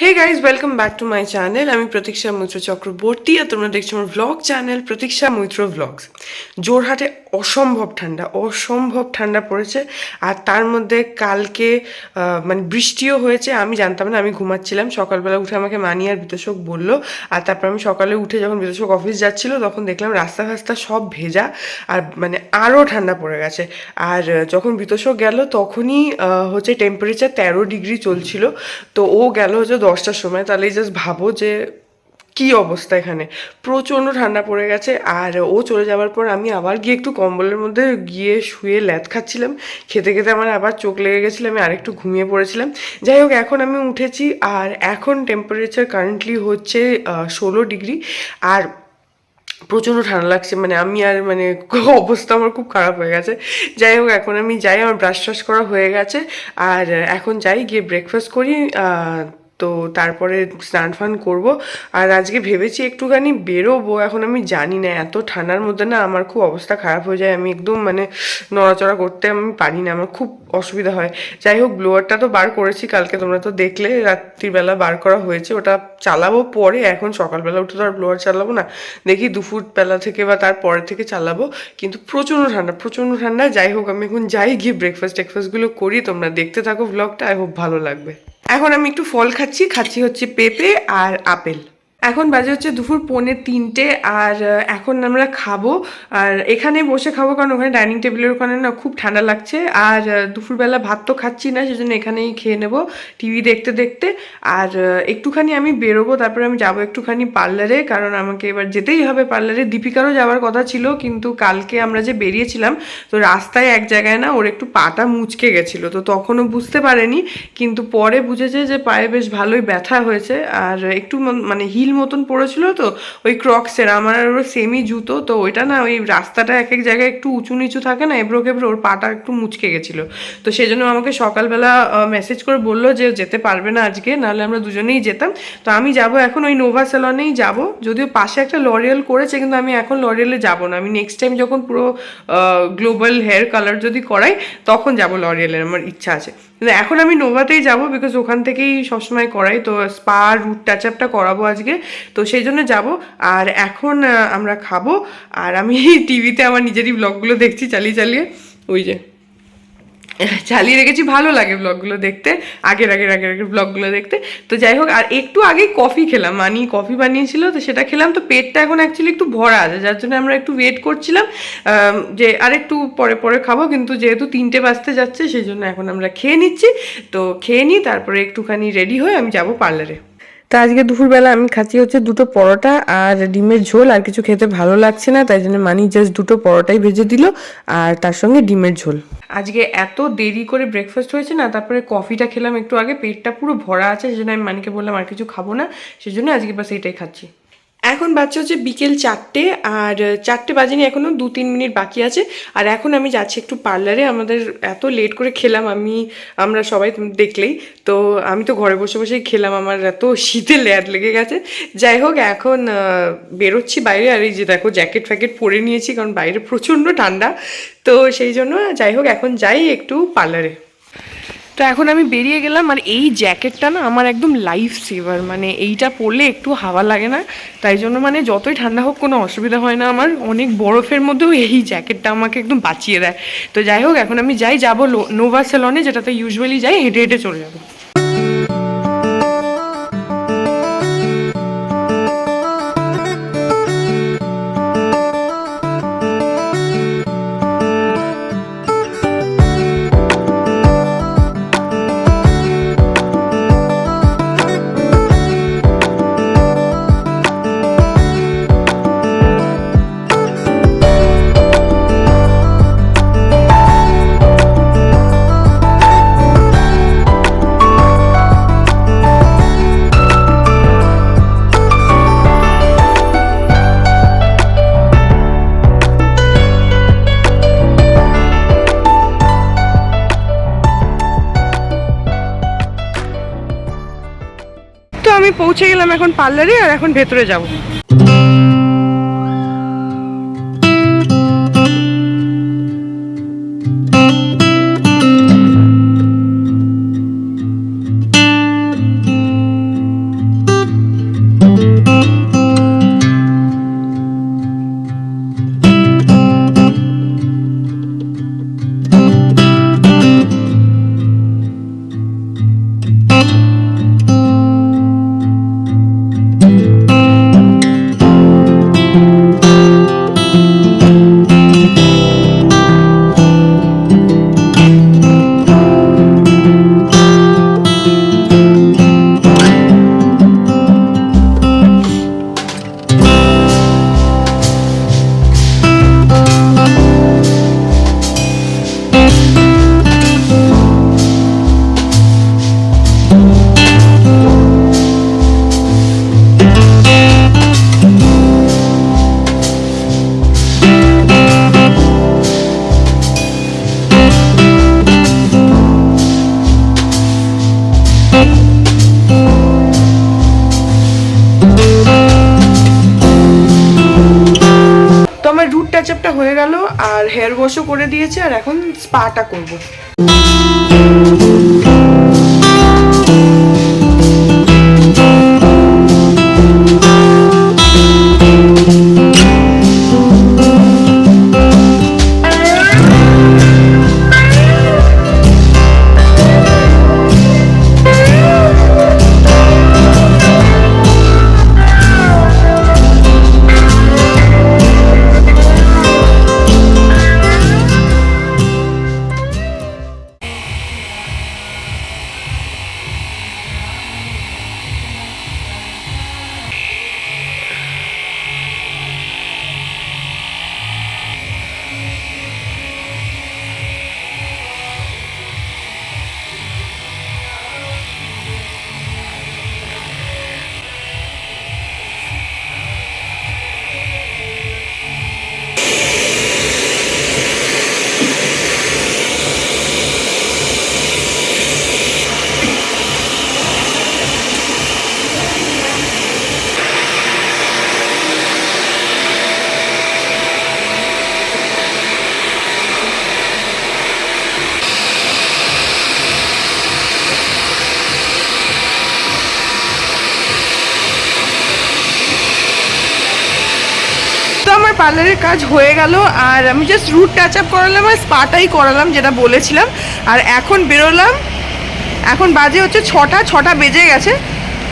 Hey guys welcome back to my channel. আমি প্রতীক্ষা মৈত্র চক্রবর্তী আর তোমরা দেখছো আমার ভ্লগ চ্যানেল প্রতীক্ষা মৈত্র ভ্লগস। জোরহাটে অসম্ভব ঠান্ডা পড়েছে। আর তার মধ্যে কালকে মানে বৃষ্টিও হয়েছে। আমি জানতাম না, আমি ঘুমাচ্ছিলাম। সকালবেলা উঠে আমাকে মানি আর বিতোষক বললো। আর তারপর আমি সকালে উঠে যখন বিতোষক অফিস যাচ্ছিল তখন দেখলাম রাস্তা ফাস্তা সব ভেজা। আর মানে আরও ঠান্ডা পড়ে গেছে। আর যখন বিতোষক গেল তখনই হচ্ছে টেম্পারেচার 13 ডিগ্রি চলছিল। তো ও গেল হচ্ছে 10টার সময়। তাহলে জাস্ট ভাবো যে কি অবস্থা এখানে। প্রচণ্ড ঠান্ডা পড়ে গেছে। আর ও চলে যাওয়ার পর আমি আবার গিয়ে একটু কম্বলের মধ্যে গিয়ে শুয়ে ল্যাদ খাচ্ছিলাম। খেতে খেতে আমার আবার চোখ লেগে গেছিলো, আমি আরেকটু ঘুমিয়ে পড়েছিলাম। যাই হোক, এখন আমি উঠেছি আর এখন টেম্পারেচার কারেন্টলি হচ্ছে 16 ডিগ্রি। আর প্রচণ্ড ঠান্ডা লাগছে, মানে আমি আর মানে অবস্থা আমার খুব খারাপ হয়ে গেছে। যাই হোক, এখন আমি যাই, আমার ব্রাশ ট্রাশ করা হয়ে গেছে। আর এখন যাই গিয়ে ব্রেকফাস্ট করি। তো তারপরে স্নান ফান করবো। আর আজকে ভেবেছি একটুখানি বেরোবো। এখন আমি জানি না, এত ঠান্ডার মধ্যে না আমার খুব অবস্থা খারাপ হয়ে যায়। আমি একদম মানে নড়াচড়া করতে আমি পারি না, আমার খুব অসুবিধা হয়। যাই হোক, ব্লোয়ারটা তো বার করেছি কালকে, তোমরা তো দেখলে রাত্রিবেলা বার করা হয়েছে। ওটা চালাবো পরে, এখন সকালবেলা উঠে তো আর ব্লোয়ার চালাবো না। দেখি দুপুরবেলা থেকে বা তার পরে থেকে চালাবো। কিন্তু প্রচণ্ড ঠান্ডা। যাই হোক, আমি এখন যাই গিয়ে টেকফাস্টগুলো করি। তোমরা দেখতে থাকো ব্লগটা, আই হোপ ভালো লাগবে। এখন আমি একটু ফল খাচ্ছি হচ্ছে পেঁপে আর আপেল। এখন বাজে হচ্ছে দুপুর 2:45। আর এখন আমরা খাবো। আর এখানে বসে খাবো, কারণ ওখানে ডাইনিং টেবিলের ওখানে না খুব ঠান্ডা লাগছে। আর দুপুরবেলা ভাত তো খাচ্ছি না, সেজন্য এখানেই খেয়ে নেবো টিভি দেখতে দেখতে। আর একটুখানি আমি বেরোবো, তারপরে আমি যাবো একটুখানি পার্লারে, কারণ আমাকে এবার যেতেই হবে পার্লারে। দীপিকারও যাওয়ার কথা ছিল, কিন্তু কালকে আমরা যে বেরিয়েছিলাম তো রাস্তায় এক জায়গায় না ওর একটু পাটা মুচকে গেছিলো, তো তখনও বুঝতে পারেনি। কিন্তু পরে বুঝেছে যে পায়ে বেশ ভালোই ব্যথা হয়েছে। আর একটু মানে হিল মতন পড়েছিল, তো ওই ক্রক্সের, আমার আর ওর সেমি জুতো, তো ওইটা না ওই রাস্তাটা এক এক জায়গায় একটু উঁচু নিচু থাকে না, এবড়ো খেবড়ো, ওর পাটা একটু মুচকে গেছিলো। তো সেই জন্য আমাকে সকালবেলা মেসেজ করে বললো যে যেতে পারবে না আজকে, নাহলে আমরা দুজনেই যেতাম। তো আমি যাব এখন ওই নোভা স্যালনেই যাব। যদিও পাশে একটা লরিয়াল করেছে, কিন্তু আমি এখন লরিয়ালে যাব না। আমি নেক্সট টাইম যখন পুরো গ্লোবাল হেয়ার কালার যদি করাই তখন যাব লরিয়ালের, আমার ইচ্ছা আছে। কিন্তু এখন আমি নোভাতেই যাব, বিকজ ওখান থেকেই সবসময় করাই। তো স্পা রুট টাচ আপটা করাবো আজকে, তো সেই জন্য যাব। আর এখন আমরা খাবো। আর আমি টিভিতে আমার নিজেরই ব্লগগুলো দেখছি চালিয়ে ওই যে চালিয়ে রেখেছি। ভালো লাগে ব্লগগুলো দেখতে, আগের ব্লগগুলো দেখতে। তো যাই হোক, আর একটু আগেই কফি খেলাম, মানি কফি বানিয়েছিল, তো সেটা খেলাম। তো পেটটা এখন অ্যাকচুয়ালি একটু ভরা আছে, যার জন্য আমরা একটু ওয়েট করছিলাম যে আরেকটু পরে খাবো। কিন্তু যেহেতু 3টে বাজতে যাচ্ছে, সেই জন্য এখন আমরা খেয়ে নিচ্ছি। তো খেয়ে নিই, তারপরে একটুখানি রেডি হয়ে আমি যাব পার্লারে। তা আজকে দুপুরবেলা আমি খাচ্ছি হচ্ছে 2টো পরোটা আর ডিমের ঝোল। আর কিছু খেতে ভালো লাগছে না, তাই জন্য মানি জাস্ট 2টো পরোটাই ভেজে দিল, আর তার সঙ্গে ডিমের ঝোল। আজকে এত দেরি করে ব্রেকফাস্ট হয়েছে না, তারপরে কফিটা খেলাম একটু আগে, পেটটা পুরো ভরা আছে, সেজন্য আমি মানিকে বললাম আর কিছু খাবো না, সেজন্য আজকে বাস এইটাই খাচ্ছি। এখন বাচ্চা হচ্ছে বিকেল 4টে, আর 4টে বাজেনি, এখনও 2-3 মিনিট বাকি আছে। আর এখন আমি যাচ্ছি একটু পার্লারে। আমাদের এত লেট করে খেলাম, আমরা সবাই দেখলেই তো। আমি তো ঘরে বসে বসেই খেলাম, আমার এত শীতে ল্যাদ লেগে গেছে। যাই হোক, এখন বেরোচ্ছি বাইরে। আর এই যে দেখো, জ্যাকেট ফ্যাকেট পরে নিয়েছি, কারণ বাইরে প্রচণ্ড ঠান্ডা। তো সেই জন্য যাই হোক, এখন যাই একটু পার্লারে। তো এখন আমি বেরিয়ে গেলাম। আর এই জ্যাকেটটা না আমার একদম লাইফ সেভার, মানে এইটা পরলে একটু হাওয়া লাগে না, তাই জন্য মানে যতই ঠান্ডা হোক কোনো অসুবিধা হয় না আমার। অনেক বরফের মধ্যেও এই জ্যাকেটটা আমাকে একদম বাঁচিয়ে দেয়। তো যাই হোক, এখন আমি যাবো নোভা স্যালনে, যেটাতে ইউজুয়ালি যাই, হেঁটে হেঁটে চলে যাবো। তো আমি পৌঁছে গেলাম এখন পার্লারে, আর এখন ভেতরে যাবো। টাচ আপটা হয়ে গেল, আর হেয়ার ওয়াশও করে দিয়েছে, আর এখন স্পাটা করবো। আমার পার্লারের কাজ হয়ে গেল, আর আমি জাস্ট রুট টাচ আপ করালাম আর স্পাটাই করালাম যেটা বলেছিলাম। আর এখন বেরোলাম, এখন বাজে হচ্ছে 6টা বেজে গেছে।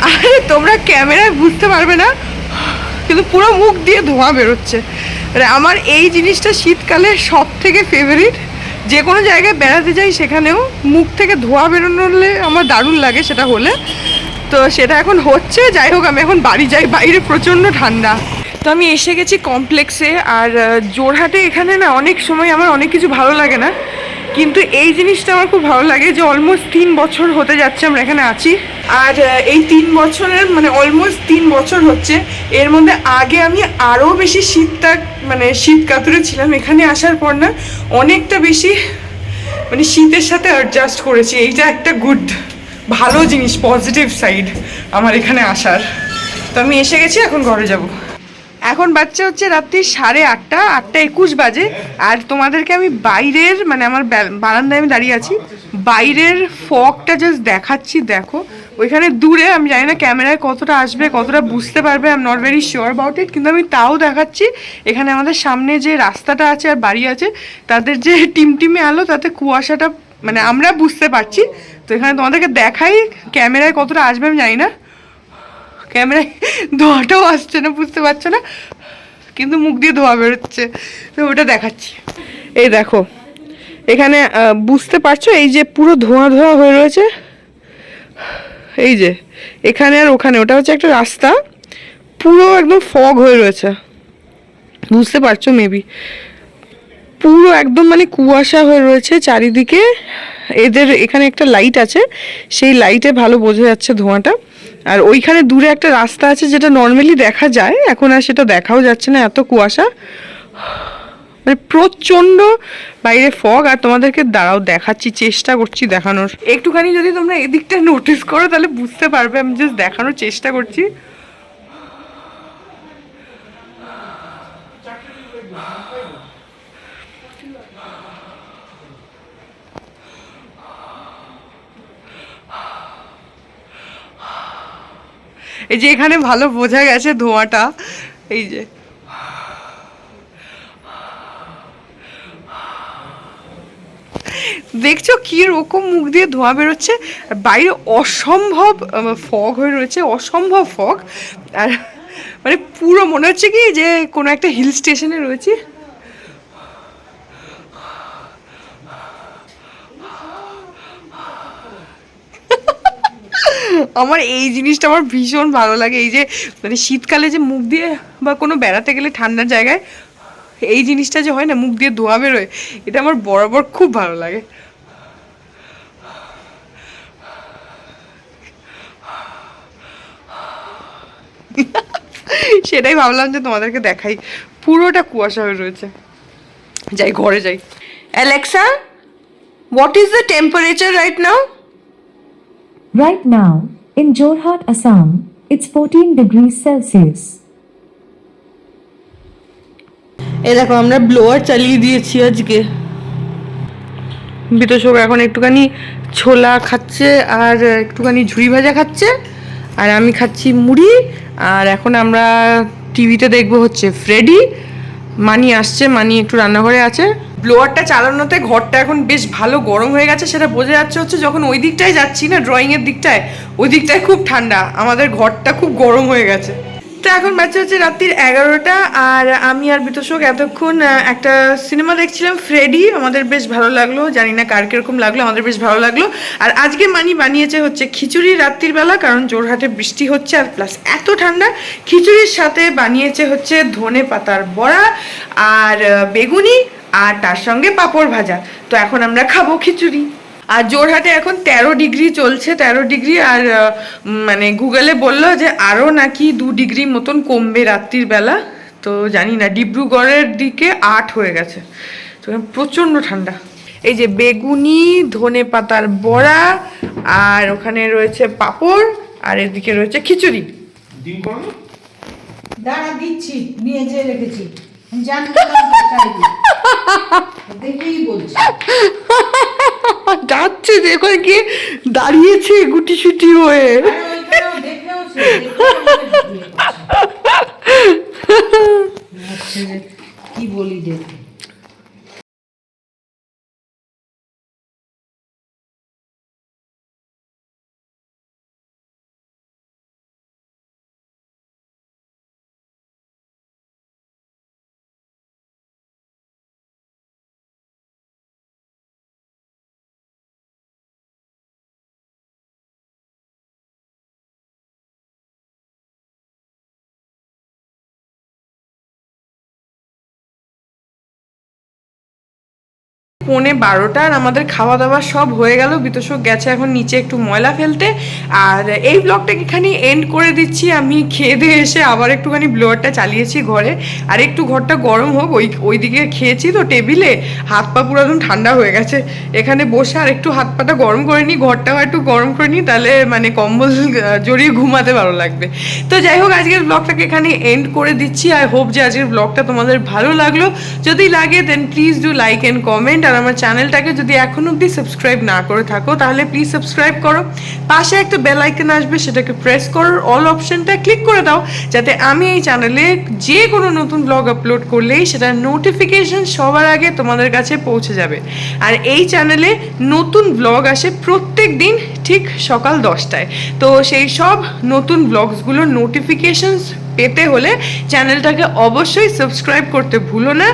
আর তোমরা ক্যামেরায় বুঝতে পারবে না, কিন্তু পুরো মুখ দিয়ে ধোঁয়া বেরোচ্ছে। আমার এই জিনিসটা শীতকালে সব থেকে ফেভারিট। যে কোনো জায়গায় বেড়াতে যাই সেখানেও মুখ থেকে ধোঁয়া বেরোলে আমার দারুণ লাগে সেটা হলে। তো সেটা এখন হচ্ছে। যাই হোক, আমি এখন বাড়ি যাই, বাইরে প্রচণ্ড ঠান্ডা। তো আমি এসে গেছি কমপ্লেক্সে। আর জোরহাটে এখানে না অনেক সময় আমার অনেক কিছু ভালো লাগে না, কিন্তু এই জিনিসটা আমার খুব ভালো লাগে যে অলমোস্ট 3 বছর হতে যাচ্ছে আমরা এখানে আছি। আর এই 3 বছরের মানে অলমোস্ট 3 বছর হচ্ছে। এর মধ্যে আগে আমি আরও বেশি শীত কাতুরে ছিলাম। এখানে আসার পর না অনেকটা বেশি মানে শীতের সাথে অ্যাডজাস্ট করেছি। এইটা একটা ভালো জিনিস, পজিটিভ সাইড আমার এখানে আসার। তো আমি এসে গেছি, এখন ঘরে যাব। এখন বাচ্চা হচ্ছে রাত্রি 8:30, 8:21 বাজে। আর তোমাদেরকে আমি বাইরের মানে আমার বারান্দায় আমি দাঁড়িয়ে আছি, বাইরের ফগটা জাস্ট দেখাচ্ছি। দেখো ওইখানে দূরে, আমি জানি না ক্যামেরায় কতটা আসবে, কতটা বুঝতে পারবে, I am not very sure about it, কিন্তু আমি তাও দেখাচ্ছি। এখানে আমাদের সামনে যে রাস্তাটা আছে আর বাড়ি আছে, তাদের যে টিমটিমে আলো, তাতে কুয়াশাটা মানে আমরা বুঝতে পারছি। তো এখানে তোমাদেরকে দেখাই, ক্যামেরায় কতটা আসবে আমি জানি না, ক্যামেরায় ধোঁয়াটাও আসছে না, বুঝতে পারছো না, কিন্তু মুখ দিয়ে ধোঁয়া বেরোচ্ছে। তো ওটা দেখাচ্ছি। এই দেখো এখানে বুঝতে পারছো, এই যে পুরো ধোঁয়া ধোঁয়া হয়ে রয়েছে, এই যে এখানে আর ওখানে, ওটা হচ্ছে একটা রাস্তা, পুরো একদম ফগ হয়ে রয়েছে, বুঝতে পারছো মেবি, পুরো একদম মানে কুয়াশা হয়ে রয়েছে চারিদিকে। এদের এখানে একটা লাইট আছে, সেই লাইটে ভালো বোঝা যাচ্ছে ধোঁয়াটা। আর ওইখানে দূরে একটা রাস্তা আছে যেটা নর্মালি দেখা যায়, এখন আর সেটা দেখাও যাচ্ছে না, এত কুয়াশা, মানে প্রচণ্ড বাইরে ফগ। আর তোমাদেরকে দাঁড়াও দেখাচ্ছি, চেষ্টা করছি দেখানোর। একটুখানি যদি তোমরা এদিকটা নোটিস করো তাহলে বুঝতে পারবে, আমি জাস্ট দেখানোর চেষ্টা করছি। এই যে এখানে ভালো বোঝা গেছে ধোঁয়াটা, এই যে দেখছো কি রকম মুখ দিয়ে ধোঁয়া বেরোচ্ছে। বাইরে অসম্ভব ফগ হয়ে রয়েছে, অসম্ভব ফগ। আর মানে পুরো মনে হচ্ছে কি যে কোনো একটা হিল স্টেশনে রয়েছি। আমার এই জিনিসটা আমার ভীষণ ভালো লাগে, এই যে মানে শীতকালে যে মুখ দিয়ে বা কোনো বেড়াতে গেলে ঠান্ডার জায়গায় এই জিনিসটা যে হয় না, মুখ দিয়ে ধোঁয়া বেরোয়, এটা আমার বরাবর খুব ভালো লাগে। সেটাই ভাবলাম যে তোমাদেরকে দেখাই, পুরোটা কুয়াশা হয়ে রয়েছে। যাই ঘরে যাই। Alexa, what is the temperature right now? Right now, in Jorhat, Assam, it's 14 degrees Celsius. এই দেখো আমরা ব্লোয়ার চালিয়ে দিয়েছি আজকে। বিতোষক এখন একটুখানি ছোলা খাচ্ছে আর একটুখানি ঝুড়ি ভাজা খাচ্ছে, আর আমি খাচ্ছি মুড়ি। আর এখন আমরা টিভিতে দেখবো হচ্ছে ফ্রেডি। মানি আসছে, মানি একটু রান্নাঘরে আছে। ব্লোয়ারটা চালানোতে ঘরটা এখন বেশ ভালো গরম হয়ে গেছে, সেটা বোঝা যাচ্ছে হচ্ছে যখন ওই দিকটায় যাচ্ছি না, ড্রয়িংয়ের দিকটায়, ওই দিকটায় খুব ঠান্ডা, আমাদের ঘরটা খুব গরম হয়ে গেছে। তো এখন বাচ্চা হচ্ছে রাত্রির 11টা, আর আমি আর বিতোষক এতক্ষণ একটা সিনেমা দেখছিলাম ফ্রেডি। আমাদের বেশ ভালো লাগলো, জানি না কার কিরকম লাগলো, আমাদের বেশ ভালো লাগলো। আর আজকে মানি বানিয়েছে হচ্ছে খিচুড়ি রাত্রির বেলা, কারণ জোরহাটে বৃষ্টি হচ্ছে আর প্লাস এত ঠান্ডা। খিচুড়ির সাথে বানিয়েছে হচ্ছে ধনে পাতার বড়া আর বেগুনি, আর তার সঙ্গে পাঁপড় ভাজা। তো এখন আমরা খাবো খিচুড়ি। আর জোরহাটে এখন 13 ডিগ্রি চলছে, 13 ডিগ্রি। আর মানে গুগলে বললো যে আরও নাকি 2 ডিগ্রি মতন কমবে রাত্রির বেলা। তো জানি না, ডিব্রুগড়ের দিকে 8 হয়ে গেছে, তো প্রচণ্ড ঠান্ডা। এই যে বেগুনি, ধনে পাতার বড়া, আর ওখানে রয়েছে পাঁপড়, আর এদিকে রয়েছে খিচুড়ি। দাঁড়া দিচ্ছি, নিয়ে যেয়ে রেখেছি, জানি দেখেই বলছি। যাচ্ছে যে ওখানে গিয়ে দাঁড়িয়েছে গুটি সুটি হয়ে। কি বলি দেখে। পৌনে 12টা, আর আমাদের খাওয়া দাওয়া সব হয়ে গেল। বিতোষক গেছে এখন নিচে একটু ময়লা ফেলতে। আর এই ব্লগটাকে এখানে এন্ড করে দিচ্ছি। আমি খেয়ে দিয়ে এসে আবার একটুখানি ব্লোয়ারটা চালিয়েছি ঘরে, আর একটু ঘরটা গরম হোক। ওই দিকে খেয়েছি তো টেবিলে, হাত পা পুরো একদম ঠান্ডা হয়ে গেছে। এখানে বসে আর একটু হাত পাটা গরম করে নিই, ঘরটাও একটু গরম করে নিই, তাহলে মানে কম্বল জড়িয়ে ঘুমাতে ভালো লাগবে। তো যাই হোক, আজকের ব্লগটাকে এখানে এন্ড করে দিচ্ছি। আই হোপ যে আজকের ব্লগটা তোমাদের ভালো লাগলো। যদি লাগে then please do like and comment. আর আমার চ্যানেলটাকে যদি এখন অবধি সাবস্ক্রাইব না করে থাকো তাহলে প্লিজ সাবস্ক্রাইব করো। পাশে একটা বেল আইকন আসবে, সেটাকে প্রেস করো, অল অপশনটা ক্লিক করে দাও, যাতে আমি এই চ্যানেলে যে কোনো নতুন ব্লগ আপলোড করলেই সেটার নোটিফিকেশন সবার আগে তোমাদের কাছে পৌঁছে যাবে। আর এই চ্যানেলে নতুন ব্লগ আসে প্রত্যেক দিন ঠিক সকাল 10টায়। তো সেই সব নতুন ব্লগসগুলোর নোটিফিকেশনস পেতে হলে চ্যানেলটাকে অবশ্যই সাবস্ক্রাইব করতে ভুলো না।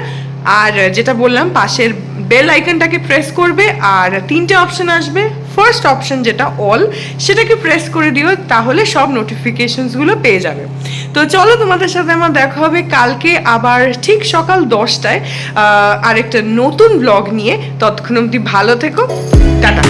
আর যেটা বললাম, পাশের বেল আইকনটাকে প্রেস করবে, আর 3টে অপশন আসবে। ফার্স্ট অপশন যেটা অল, সেটাকে প্রেস করে দিও, তাহলে সব নোটিফিকেশনসগুলো পেয়ে যাবে। তো চলো, তোমাদের সাথে আমার দেখা হবে কালকে আবার ঠিক সকাল 10টায় আরেকটা নতুন ব্লগ নিয়ে। ততক্ষণ অবধি ভালো থেকো, টাটা।